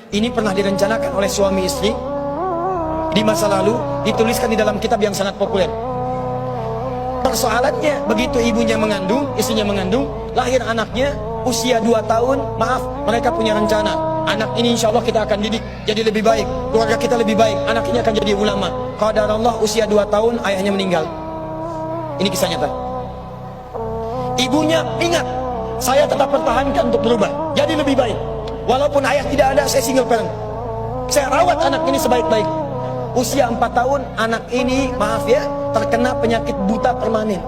Ini pernah direncanakan oleh suami istri di masa lalu, dituliskan di dalam kitab yang sangat populer. Persoalannya, begitu ibunya mengandung, istrinya mengandung, lahir anaknya usia 2 tahun, maaf, mereka punya rencana, anak ini insya Allah kita akan didik jadi lebih baik, keluarga kita lebih baik, anak ini akan jadi ulama. Qadarullah usia 2 tahun ayahnya meninggal. Ini kisah nyata. Ibunya ingat, saya tetap pertahankan untuk berubah jadi lebih baik, walaupun ayah tidak ada, saya single parent, saya rawat anak ini sebaik-baik. Usia 4 tahun anak ini, maaf ya, terkena penyakit buta permanen.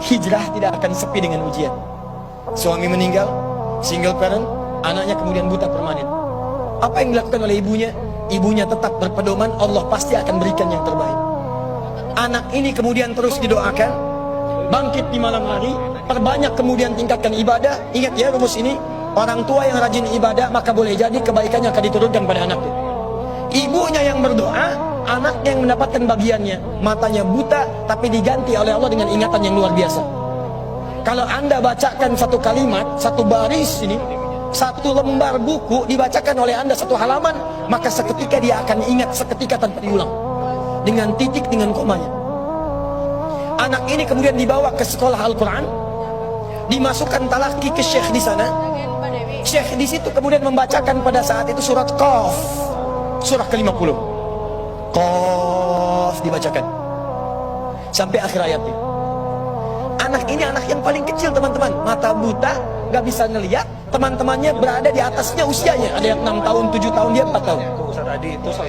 Hijrah tidak akan sepi dengan ujian. Suami meninggal, single parent, anaknya kemudian buta permanen. Apa yang dilakukan oleh ibunya? Ibunya tetap berpedoman, Allah pasti akan berikan yang terbaik. Anak ini kemudian terus didoakan, bangkit di malam hari, perbanyak kemudian tingkatkan ibadah. Ingat ya rumus ini, orang tua yang rajin ibadah maka boleh jadi kebaikannya akan diturunkan pada anaknya. Ibunya yang berdoa, anaknya yang mendapatkan bagiannya. Matanya buta tapi diganti oleh Allah dengan ingatan yang luar biasa. Kalau Anda bacakan satu kalimat, satu baris ini, satu lembar buku dibacakan oleh Anda satu halaman, maka seketika dia akan ingat seketika tanpa diulang, dengan titik, dengan komanya. Anak ini kemudian dibawa ke sekolah Al-Quran, dimasukkan talaki ke syekh di sana. Syekh di situ kemudian membacakan pada saat itu surat Qaf, surah ke-50. Qaf dibacakan sampai akhir ayatnya. Anak ini anak yang paling kecil teman-teman, mata buta, gak bisa ngelihat. Teman-temannya berada di atasnya usianya, ada yang 6 tahun, 7 tahun, dia 4 tahun.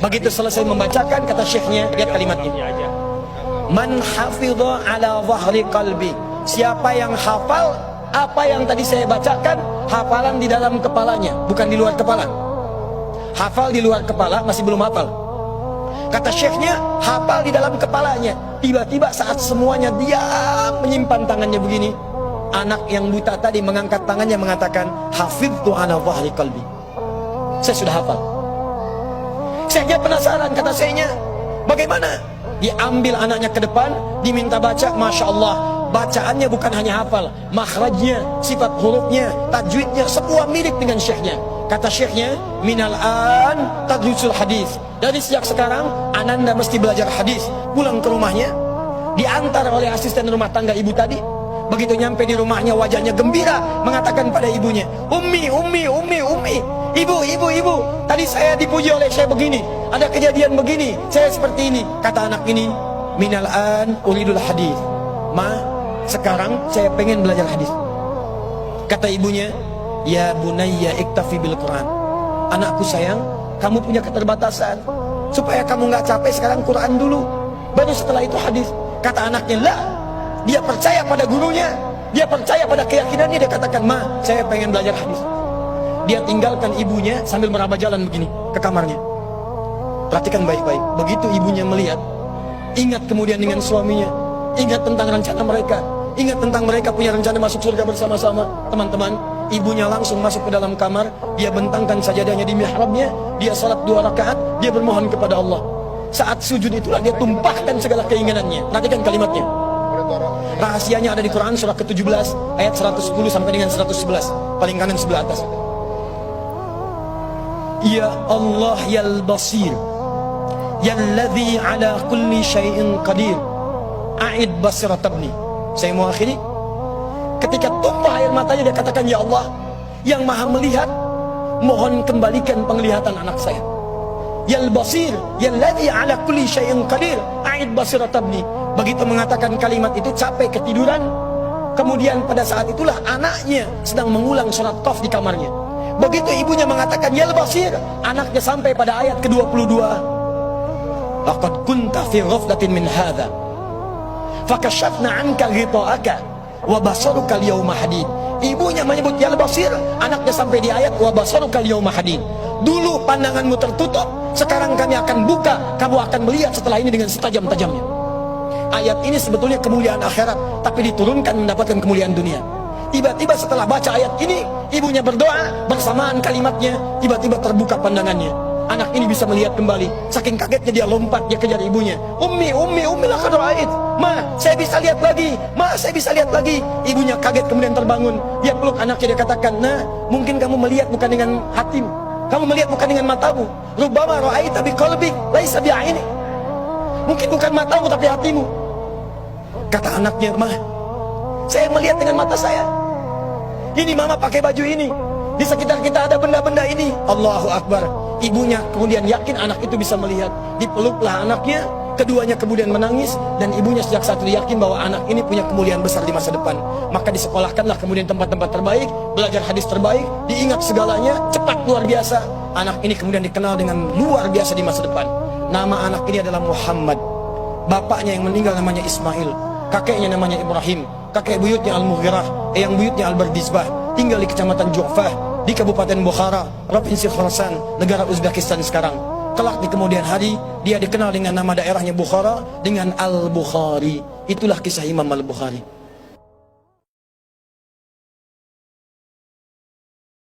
Begitu selesai membacakan, kata syekhnya, lihat kalimat ini, man hafidha ala zahri qalbi, siapa yang hafal apa yang tadi saya bacakan, hafalan di dalam kepalanya, bukan di luar kepala. Hafal di luar kepala masih belum hafal. Kata syekhnya, hafal di dalam kepalanya. Tiba-tiba saat semuanya diam menyimpan tangannya begini, anak yang buta tadi mengangkat tangannya mengatakan, hafidtu ala zahri qalbi, saya sudah hafal. Syekhnya penasaran, kata syekhnya, bagaimana? Diambil anaknya ke depan, diminta baca, Masya Allah, bacaannya bukan hanya hafal, makhrajnya, sifat hurufnya, tajwidnya, semua mirip dengan syekhnya. Kata syekhnya, minal an tadrusul hadis, dari sejak sekarang ananda mesti belajar hadis. Pulang ke rumahnya, diantar oleh asisten rumah tangga ibu tadi. Begitu nyampe di rumahnya, wajahnya gembira, mengatakan pada ibunya, ummi, ibu, tadi saya dipuji oleh saya begini, ada kejadian begini, saya seperti ini. Kata anak ini, minal an uridul hadis, ma, sekarang saya pengen belajar hadis. Kata ibunya, ya bunayya iktafi bil Quran, anakku sayang, kamu punya keterbatasan, supaya kamu nggak capek sekarang Quran dulu, baru setelah itu hadis. Kata anaknya, lah, dia percaya pada gurunya, dia percaya pada keyakinannya, dia katakan, ma, saya pengen belajar hadis. Dia tinggalkan ibunya sambil meraba jalan begini ke kamarnya. Perhatikan baik-baik, begitu ibunya melihat, ingat kemudian dengan suaminya, ingat tentang rencana mereka, ingat tentang mereka punya rencana masuk surga bersama-sama. Teman-teman, ibunya langsung masuk ke dalam kamar, dia bentangkan sajadahnya di mihrabnya, dia salat 2 rakaat, dia bermohon kepada Allah. Saat sujud itulah dia tumpahkan segala keinginannya. Perhatikan kalimatnya. Rahasianya ada di Quran surah ke-17 ayat 110 sampai dengan 111, paling kanan sebelah atas. Ya Allah yal basir, yalladzi ala kulli syai'in qadir, a'id basirat tabni. Saya mau akhiri. Ketika tumpah air matanya, dia katakan, ya Allah yang maha melihat, mohon kembalikan penglihatan anak saya. Yal basir, yalladzi ala kulli syai'in qadir, a'id basirat tabni. Begitu mengatakan kalimat itu, capek ketiduran. Kemudian pada saat itulah anaknya sedang mengulang surat Qaf di kamarnya. Begitu ibunya mengatakan yal basir, anaknya sampai pada ayat ke-22. Laqad kunta fi ghaflatin min hadza fakashafna 'anka ghita'aka wa basaruka al-yawma hadid. Ibunya menyebut yal basir, anaknya sampai di ayat wa basaruka al-yawma hadid. Dulu pandanganmu tertutup, sekarang kami akan buka, kamu akan melihat setelah ini dengan setajam-tajamnya. Ayat ini sebetulnya kemuliaan akhirat, tapi diturunkan mendapatkan kemuliaan dunia. Tiba-tiba setelah baca ayat ini, ibunya berdoa, bersamaan kalimatnya, tiba-tiba terbuka pandangannya. Anak ini bisa melihat kembali. Saking kagetnya dia lompat, dia kejar ibunya. Ummi, laqad ra'ait. Ma, saya bisa lihat lagi. Ma, saya bisa lihat lagi. Ibunya kaget kemudian terbangun. Dia peluk anaknya, dia katakan, nah, mungkin kamu melihat bukan dengan hatimu, kamu melihat bukan dengan matamu. Rubbama ra'aita biqalbik laisa bi'ainik. Mungkin bukan matamu tapi hatimu. Kata anaknya, Ma, saya melihat dengan mata saya. Ini mama pakai baju ini, di sekitar kita ada benda-benda ini. Allahu Akbar. Ibunya kemudian yakin anak itu bisa melihat. Dipeluklah anaknya. Keduanya kemudian menangis, dan ibunya sejak saat itu yakin bahwa anak ini punya kemuliaan besar di masa depan. Maka disekolahkanlah kemudian tempat-tempat terbaik, belajar hadis terbaik, diingat segalanya, cepat luar biasa. Anak ini kemudian dikenal dengan luar biasa di masa depan. Nama anak ini adalah Muhammad. Bapaknya yang meninggal namanya Ismail, kakeknya namanya Ibrahim, kakek buyutnya Al-Mughirah, eyang buyutnya Al-Bardizbah. Tinggal di kecamatan Ju'fah, di Kabupaten Bukhara, Provinsi Khorasan, negara Uzbekistan sekarang. Kelak di kemudian hari dia dikenal dengan nama daerahnya Bukhara dengan Al-Bukhari. Itulah kisah Imam Al-Bukhari.